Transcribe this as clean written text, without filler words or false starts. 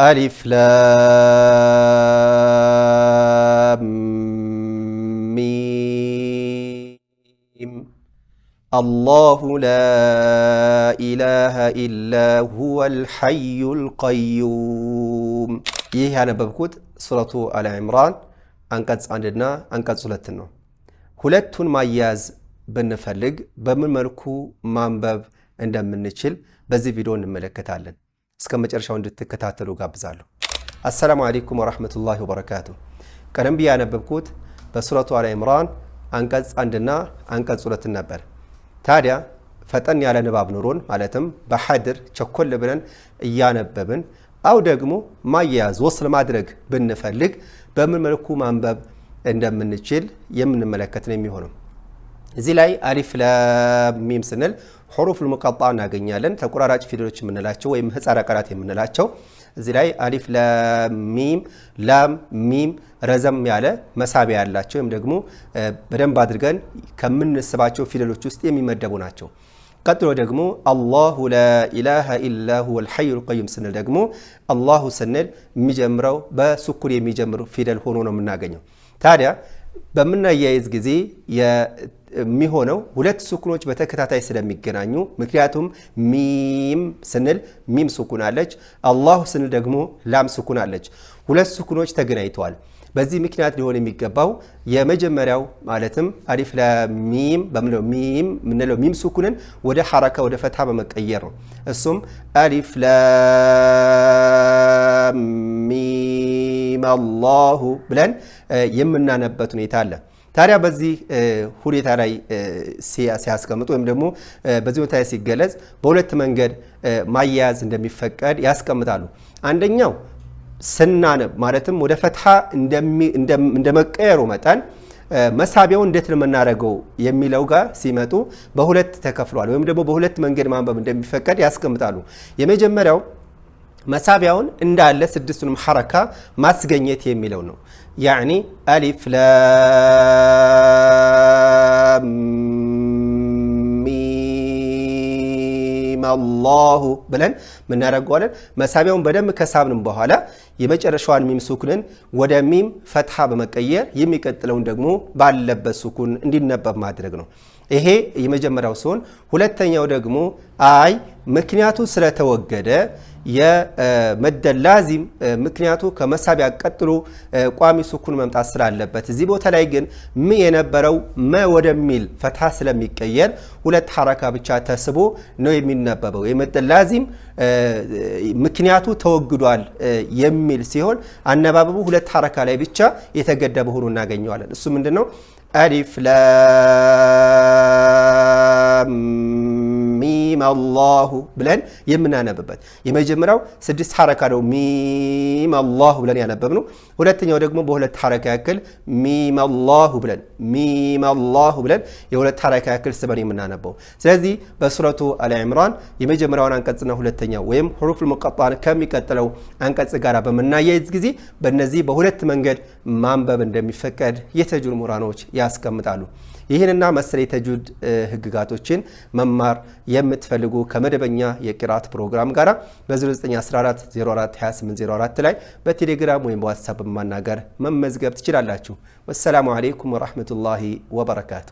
ألف لام ميم الله لا إله إلا هو الحي القيوم ይህ ያነበብኩት ሱረቱ አሊ ኢምራን አንቀጽ 1 እና አንቀጽ 2 ነው። ሁለቱን ማያያዝ ብንፈልግ በምን መልኩ ማንበብ እንደምንችል በዚህ ቪዲዮ እንመለከታለን። እስከ መጨረሻው እንድትከታተሉ ጋብዛለሁ። አሰላሙ አለይኩም ወራህመቱላሂ ወበረካቱሁ። ቀደም ብዬ ያነበብኩት በሱረቱ አሊ ኢምራን አንቀጽ 1 እና አንቀጽ 2 ነበር። ታዲያ ፈጠን ያለ ንባብ ኑሮን ማለትም በሐድር ቸኮል ብለን እያነበብን አው ደግሞ ማያያዝ ወስል ማድረግ ብንፈልግ በምን መልኩ ማንበብ እንደምንችል የምንመለከት ነው የሚሆነው። እዚህ ላይ አሊፍ ላም ሚም ስንል ሑሩፉል ሙቀጣ እናገኛለን። ተቆራራጭ ፊደሎች የምንላቸው ወይም ህጻረ ቃላት የምንላቸው እዚህ ላይ አሊፍ ላም ሚም ረዘም ያለ መሳቢያ ያላቸው ወይም ደግሞ በደንብ አድርገን ከምንስባቸው ፊደሎች ውስጥ የሚመደቡ ናቸው። ቀጥሎ ደግሞ አላሁ ላ ኢላሃ ኢላ ሁወል ሐዩል ቀዩም ስንል ደግሞ አላሁ ስንል የሚጀምረው በሱኩን የሚጀምር ፊደል ሆኖ ነው የምናገኘው። ታዲያ በምናያይዝ ጊዜ የሚሆነው ሁለት ሱኩኖች በተከታታይ ስለሚገናኙ፣ ምክንያቱም ሚም ስንል ሚም ሱኩን አለች፣ አላሁ ስንል ደግሞ ላም ሱኩን አለች። ሁለት ሱኩኖች ተገናኝተዋል። በዚህ ምክንያት ሊሆን የሚገባው የመጀመሪያው ማለትም አሊፍ ላም ሚም ምንለው ሚም ሱኩንን ወደ ሐረካ ወደ ፈታ በመቀየር ነው። እሱም አሊፍ ላም ሚም አላሁ ብለን የምናነበት ሁኔታ አለ። ታዲያ በዚህ ሁኔታ ላይ ሲያስቀምጡ ወይም ደግሞ በዚህ ሁኔታ ላይ ሲገለጽ በሁለት መንገድ ማያያዝ እንደሚፈቀድ ያስቀምጣሉ። አንደኛው ስናነብ ማለትም ወደ ፈትሃ እንደመቀየሩ መጠን መሳቢያውን እንዴት ነው የምናደርገው የሚለው ጋር ሲመጡ በሁለት ተከፍሏል፣ ወይም ደግሞ በሁለት መንገድ ማንበብ እንደሚፈቀድ ያስቀምጣሉ። የመጀመሪያው መሳቢያውን እንዳለ ስድስቱንም ሐረካ ማስገኘት የሚለው ነው። ያኒ አሊፍ ላም ሚም አላሁ ብለን ምናደርገዋለን። መሳቢያውን በደንብ ከሳብንም በኋላ የመጨረሻዋን ሚም ሱኩንን ወደ ሚም ፈትሃ በመቀየር የሚቀጥለውን ደግሞ ባለበት ሱኩን እንዲነበብ ማድረግ ነው። ይሄ የመጀመሪያው ሲሆን፣ ሁለተኛው ደግሞ አይ ምክንያቱ ስለተወገደ የመደል ላዚም ምክንያቱ ከመሳቢያ ቀጥሎ ቋሚ ሱኩን መምጣት ስላለበት እዚህ ቦታ ላይ ግን ም የነበረው መ ወደሚል ፈትሃ ስለሚቀየር ሁለት ሐረካ ብቻ ተስቦ ነው የሚነበበው። የመደል ላዚም ምክንያቱ ተወግዷል የሚል ሲሆን አነባበቡ ሁለት ሐረካ ላይ ብቻ የተገደበ ሆኖ እናገኘዋለን። እሱ ምንድነው? አሊፍ ላም ሚም አላሁ ብለን የምናነብበት የመጀመሪያው ስድስት ሐረካ ነው ሚም አላሁ ብለን ያነበብነው። ሁለተኛው ደግሞ በሁለት ሐረካ ያክል ሚም አላሁ ብለን የሁለት ሐረካ ያክል ስበን የምናነበው። ስለዚህ በሱረቱ አሊ ኢምራን የመጀመሪያውን አንቀጽና ሁለተኛው ወይም ሑሩፉል ሙቀጣን ከሚቀጥለው አንቀጽ ጋር በመናያይዝ ጊዜ በእነዚህ በሁለት መንገድ ማንበብ እንደሚፈቀድ የተጅዊድ ምሁራኖች ያስቀምጣሉ። ይህንና መሰል የተጅዊድ ህግጋቶችን መማር የምትፈልጉ ከመደበኛ የቂራት ፕሮግራም ጋር በ0914 04 2804 ላይ በቴሌግራም ወይም በዋትስአፕ በማናገር መመዝገብ ትችላላችሁ። ወሰላሙ አለይኩም ወራህመቱላሂ ወበረካቱ።